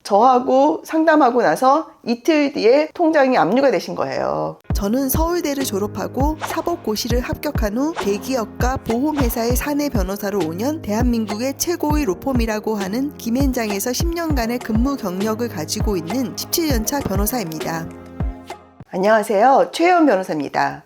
저하고 상담하고 나서 이틀 뒤에 통장이 압류가 되신 거예요. 저는 서울대를 졸업하고 사법고시를 합격한 후 대기업과 보험회사의 사내 변호사로 5년, 대한민국의 최고의 로펌이라고 하는 김앤장에서 10년간의 근무 경력을 가지고 있는 17년차 변호사입니다. 안녕하세요. 최혜원 변호사입니다.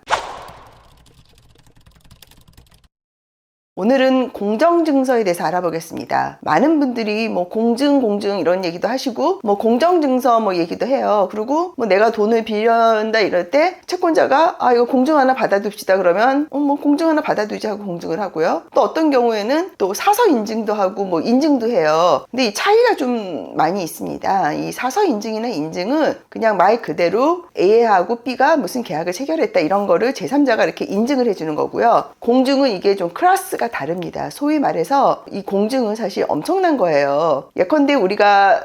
오늘은 공정증서에 대해서 알아보겠습니다. 많은 분들이 뭐 공증 이런 얘기도 하시고 뭐 공정증서 뭐 얘기도 해요. 그리고 뭐 내가 돈을 빌려한다 이럴 때 채권자가 이거 공증 하나 받아둡시다 그러면 뭐 공증 하나 받아두지 하고 공증을 하고요. 또 어떤 경우에는 또 사서 인증도 하고 뭐 인증도 해요. 근데 이 차이가 좀 많이 있습니다. 이 사서 인증이나 인증은 그냥 말 그대로 A하고 B가 무슨 계약을 체결했다 이런 거를 제3자가 이렇게 인증을 해주는 거고요. 공증은 이게 좀 클래스가 다릅니다. 소위 말해서 이 공증은 사실 엄청난 거예요. 예컨대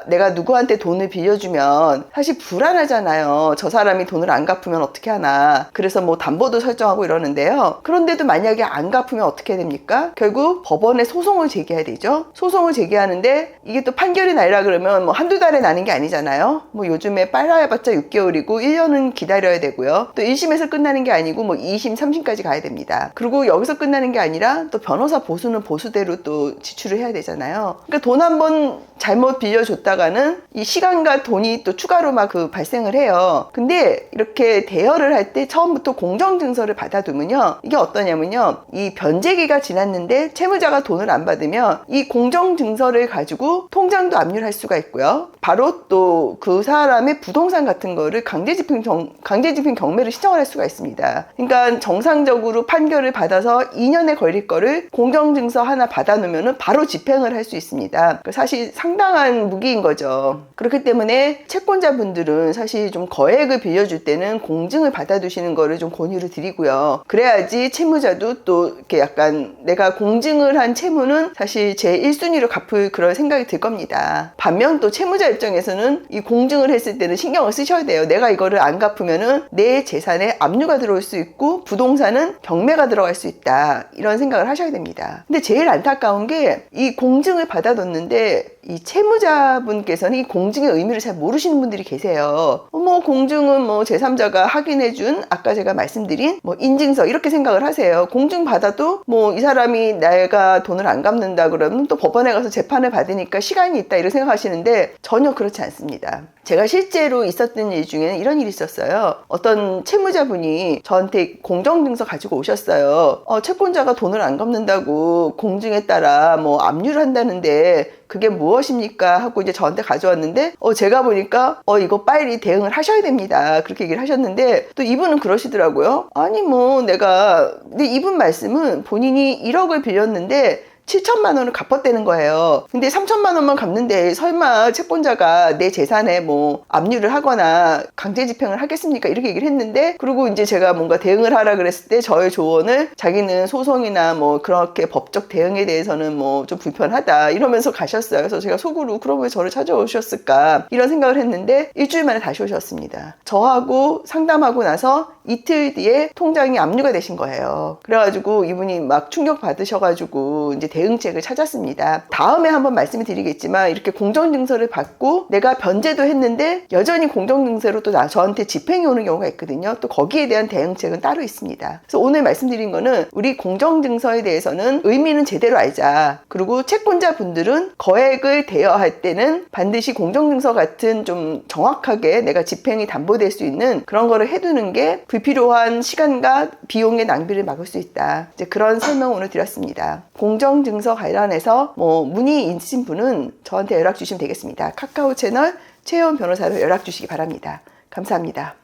내가 누구한테 돈을 빌려주면 사실 불안하잖아요. 저 사람이 돈을 안 갚으면 어떻게 하나. 그래서 뭐 담보도 설정하고 이러는데요. 그런데도 만약에 안 갚으면 어떻게 됩니까? 결국 법원에 소송을 제기해야 되죠. 소송을 제기하는데 이게 또 판결이 나리라 그러면 뭐 한두 달에 나는 게 아니잖아요. 뭐 요즘에 빨라야봤자 6개월이고 1년은 기다려야 되고요. 또 1심에서 끝나는 게 아니고 뭐 2심, 3심까지 가야 됩니다. 그리고 여기서 끝나는 게 아니라 또 변호사 보수는 보수대로 또 지출을 해야 되잖아요. 그러니까 돈 한 번 잘못 빌려줬다가는 이 시간과 돈이 또 추가로 막 발생을 해요. 근데 이렇게 대여를 할 때 처음부터 공정증서를 받아두면요. 이게 어떠냐면요. 이 변제기가 지났는데 채무자가 돈을 안 받으면 이 공정증서를 가지고 통장도 압류를 할 수가 있고요. 바로 또 그 사람의 부동산 같은 거를 강제집행 경매를 신청을 할 수가 있습니다. 그러니까 정상적으로 판결을 받아서 2년에 걸릴 거를 공정증서 하나 받아놓으면 바로 집행을 할 수 있습니다. 사실 상당한 무기인 거죠. 그렇기 때문에 채권자분들은 사실 좀 거액을 빌려줄 때는 공증을 받아두시는 거를 좀 권유를 드리고요. 그래야지 채무자도 또 이렇게 약간 내가 공증을 한 채무는 사실 제 1순위로 갚을 그런 생각이 들 겁니다. 반면 또 채무자 입장에서는 이 공증을 했을 때는 신경을 쓰셔야 돼요. 내가 이거를 안 갚으면은 내 재산에 압류가 들어올 수 있고 부동산은 경매가 들어갈 수 있다. 이런 생각을 하셔야 됩니다. 근데 제일 안타까운 게 이 공증을 받아뒀는데 이 채무자분께서는 이 공증의 의미를 잘 모르시는 분들이 계세요. 뭐 공증은 뭐 제3자가 확인해준 아까 제가 말씀드린 뭐 인증서 이렇게 생각을 하세요. 공증 받아도 뭐 이 사람이 내가 돈을 안 갚는다 그러면 또 법원에 가서 재판을 받으니까 시간이 있다 이렇게 생각하시는데 전혀 그렇지 않습니다. 제가 실제로 있었던 일 중에는 이런 일이 있었어요. 어떤 채무자분이 저한테 공정증서 가지고 오셨어요. 채권자가 돈을 안 갚는다고 공증에 따라 뭐 압류를 한다는데 그게 무엇입니까? 하고 이제 저한테 가져왔는데 제가 보니까 이거 빨리 대응을 하셔야 됩니다. 그렇게 얘기를 하셨는데 또 이분은 그러시더라고요. 아니 뭐 근데 이분 말씀은 본인이 1억을 빌렸는데 7천만 원을 갚았다는 거예요. 근데 3천만 원만 갚는데 설마 채권자가 내 재산에 뭐 압류를 하거나 강제 집행을 하겠습니까? 이렇게 얘기를 했는데 그리고 이제 제가 뭔가 대응을 하라 그랬을 때 저의 조언을 자기는 소송이나 뭐 그렇게 법적 대응에 대해서는 뭐 좀 불편하다 이러면서 가셨어요. 그래서 제가 속으로 그럼 왜 저를 찾아오셨을까 이런 생각을 했는데 일주일 만에 다시 오셨습니다. 저하고 상담하고 나서 이틀 뒤에 통장이 압류가 되신 거예요. 그래가지고 이분이 막 충격 받으셔가지고 이제 대응책을 찾았습니다. 다음에 한번 말씀을 드리겠지만 이렇게 공정증서를 받고 내가 변제도 했는데 여전히 공정증서로 또 저한테 집행이 오는 경우가 있거든요. 또 거기에 대한 대응책은 따로 있습니다. 그래서 오늘 말씀드린 거는 우리 공정증서에 대해서는 의미는 제대로 알자. 그리고 채권자분들은 거액을 대여할 때는 반드시 공정증서 같은 좀 정확하게 내가 집행이 담보될 수 있는 그런 거를 해두는 게 불필요한 시간과 비용의 낭비를 막을 수 있다. 이제 그런 설명을 오늘 드렸습니다. 공정증서 관련해서 뭐 문의 있으신 분은 저한테 연락 주시면 되겠습니다. 카카오 채널 최혜원 변호사로 연락 주시기 바랍니다. 감사합니다.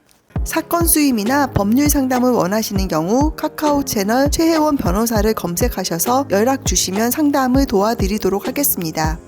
사건 수임이나 법률 상담을 원하시는 경우 카카오 채널 최혜원 변호사를 검색하셔서 연락 주시면 상담을 도와드리도록 하겠습니다.